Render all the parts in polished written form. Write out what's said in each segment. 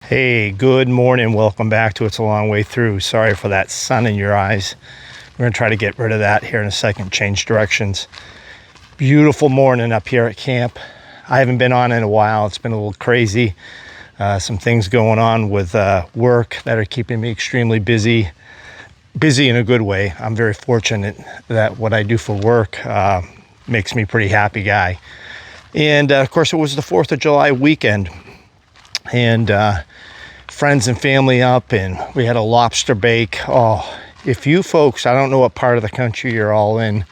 Hey, good morning. Welcome back to It's a Long Way Through. Sorry for that sun in your eyes. We're going to try to get rid of that here in a second, change directions. Beautiful morning up here at camp. I haven't been on in a while. It's been a little crazy. Some things going on with work that are keeping me extremely busy. Busy in a good way. I'm very fortunate that what I do for work makes me a pretty happy guy. And of course, it was the 4th of July weekend. And friends and family up, and we had a lobster bake. Oh, if you folks, I don't know what part of the country you're all in,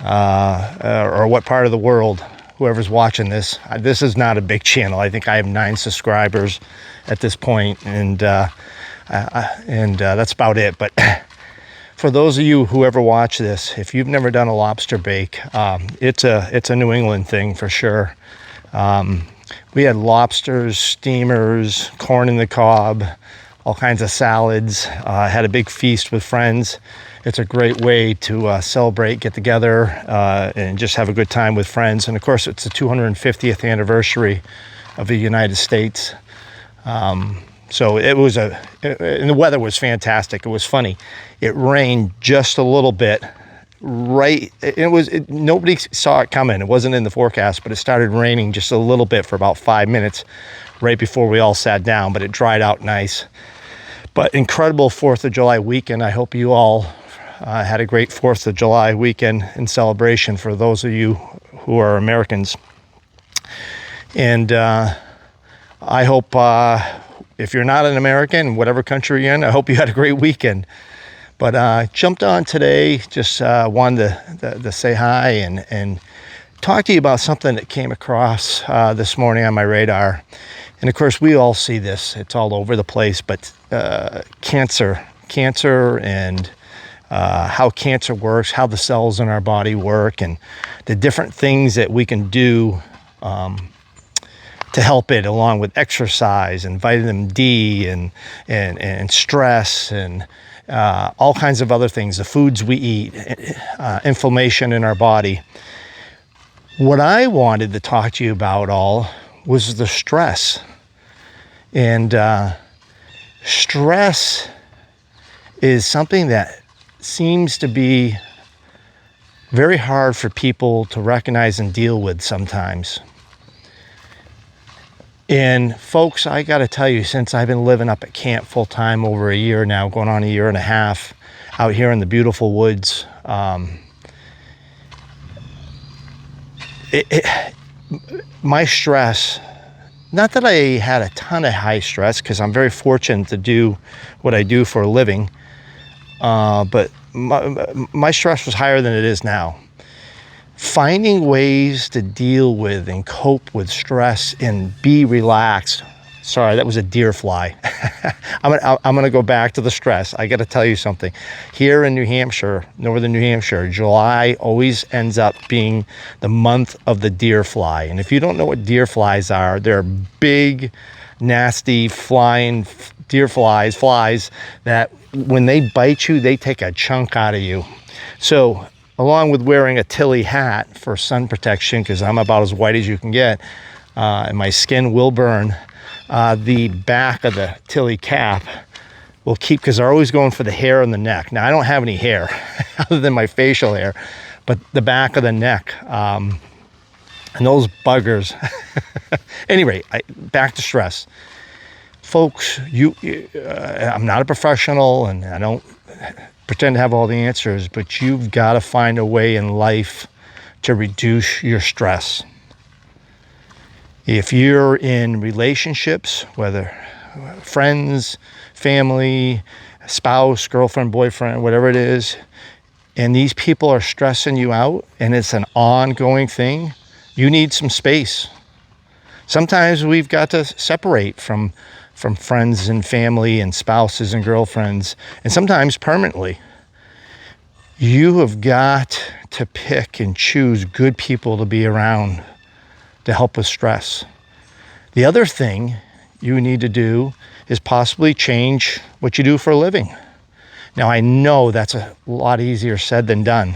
or what part of the world, whoever's watching this. This is not a big channel. I think I have 9 subscribers at this point, and that's about it. But for those of you who ever watch this, if you've never done a lobster bake, it's a New England thing for sure. We had lobsters, steamers, corn in the cob, all kinds of salads. Had a big feast with friends. It's a great way to celebrate, get together, and just have a good time with friends. And of course, it's the 250th anniversary of the United States. So it was and the weather was fantastic. It was funny. It rained just a little bit. Nobody saw it coming. It wasn't in the forecast, but it started raining just a little bit for about 5 minutes right before we all sat down, but it dried out nice. But incredible 4th of July weekend. I hope you all had a great 4th of July weekend in celebration for those of you who are Americans. And I hope if you're not an American, whatever country you're in, I hope you had a great weekend. But jumped on today, just wanted to say hi and talk to you about something that came across this morning on my radar. And of course, we all see this. It's all over the place, but cancer and how cancer works, how the cells in our body work, and the different things that we can do to help it, along with exercise and vitamin D and stress and all kinds of other things, the foods we eat, inflammation in our body. What I wanted to talk to you about all was the stress. And stress is something that seems to be very hard for people to recognize and deal with sometimes. And folks, I got to tell you, since I've been living up at camp full time over a year now, going on a year and a half, out here in the beautiful woods, my stress, not that I had a ton of high stress, because I'm very fortunate to do what I do for a living, but my stress was higher than it is now. Finding ways to deal with and cope with stress and be relaxed. Sorry, that was a deer fly. I'm gonna go back to the stress. I gotta tell you something. Here in New Hampshire, northern New Hampshire, July always ends up being the month of the deer fly. And if you don't know what deer flies are, they're big, nasty, flying deer flies that when they bite you, they take a chunk out of you. So, along with wearing a Tilly hat for sun protection, because I'm about as white as you can get, and my skin will burn, the back of the Tilly cap will keep, because they're always going for the hair on the neck. Now, I don't have any hair other than my facial hair, but the back of the neck, and those buggers. Anyway, back to stress. Folks, I'm not a professional, and I don't pretend to have all the answers, but you've got to find a way in life to reduce your stress. If you're in relationships, whether friends, family, spouse, girlfriend, boyfriend, whatever it is, and these people are stressing you out and it's an ongoing thing, you need some space. Sometimes we've got to separate from friends and family and spouses and girlfriends, and sometimes permanently. You have got to pick and choose good people to be around to help with stress. The other thing you need to do is possibly change what you do for a living. Now, I know that's a lot easier said than done.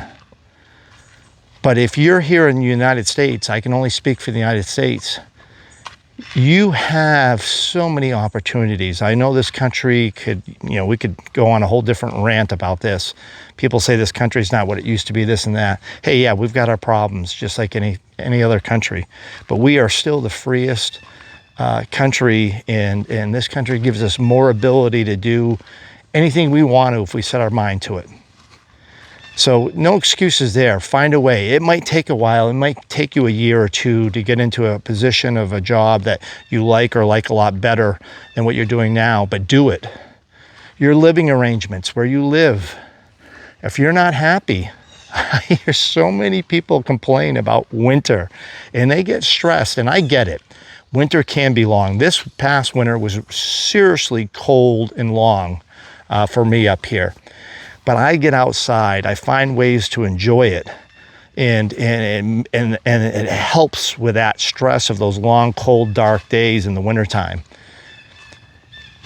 But if you're here in the United States, I can only speak for the United States, You have so many opportunities. I know this country could, we could go on a whole different rant about this. People say this country's not what it used to be, this and that. Hey, yeah, we've got our problems just like any other country, but we are still the freest country, and this country gives us more ability to do anything we want to if we set our mind to it. So no excuses there. Find a way. It might take a while. It might take you a year or two to get into a position of a job that you like or like a lot better than what you're doing now, but do it. Your living arrangements, where you live. If you're not happy, I hear so many people complain about winter and they get stressed, and I get it. Winter can be long. This past winter was seriously cold and long for me up here. But I get outside, I find ways to enjoy it, and it helps with that stress of those long, cold, dark days in the wintertime.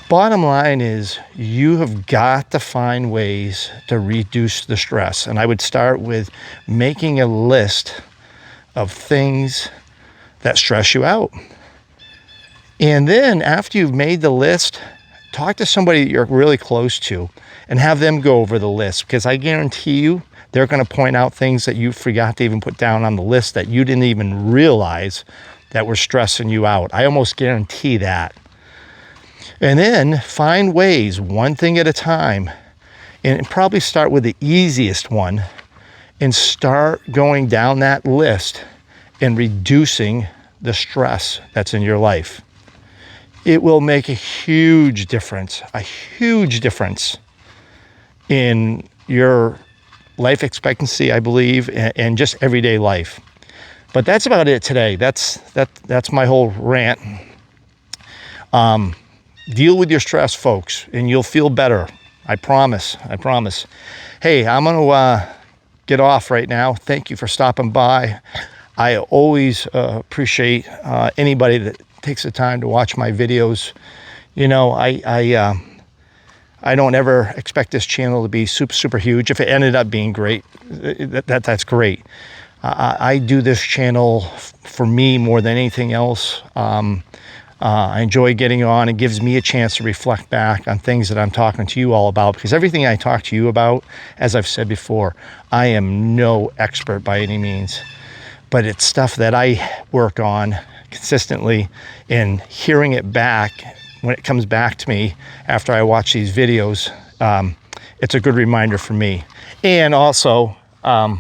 Bottom line is, you have got to find ways to reduce the stress. And I would start with making a list of things that stress you out. And then after you've made the list, talk to somebody that you're really close to and have them go over the list, because I guarantee you they're going to point out things that you forgot to even put down on the list that you didn't even realize that were stressing you out. I almost guarantee that. And then find ways, one thing at a time, and probably start with the easiest one and start going down that list and reducing the stress that's in your life. It will make a huge difference in your life expectancy, I believe, and just everyday life. But that's about it today. That's my whole rant. Deal with your stress, folks, and you'll feel better. I promise. Hey, I'm going to get off right now. Thank you for stopping by. I always appreciate anybody that takes the time to watch my videos. I don't ever expect this channel to be super huge. If it ended up being great, that's great. I do this channel for me more than anything else. I enjoy getting on. It gives me a chance to reflect back on things that I'm talking to you all about, because everything I talk to you about, as I've said before, I am no expert by any means, but it's stuff that I work on consistently, and hearing it back when it comes back to me after I watch these videos, it's a good reminder for me. And also, that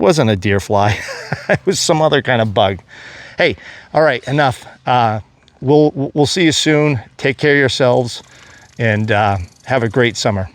wasn't a deer fly. It was some other kind of bug. Hey, all right, enough. We'll see you soon. Take care of yourselves, and have a great summer.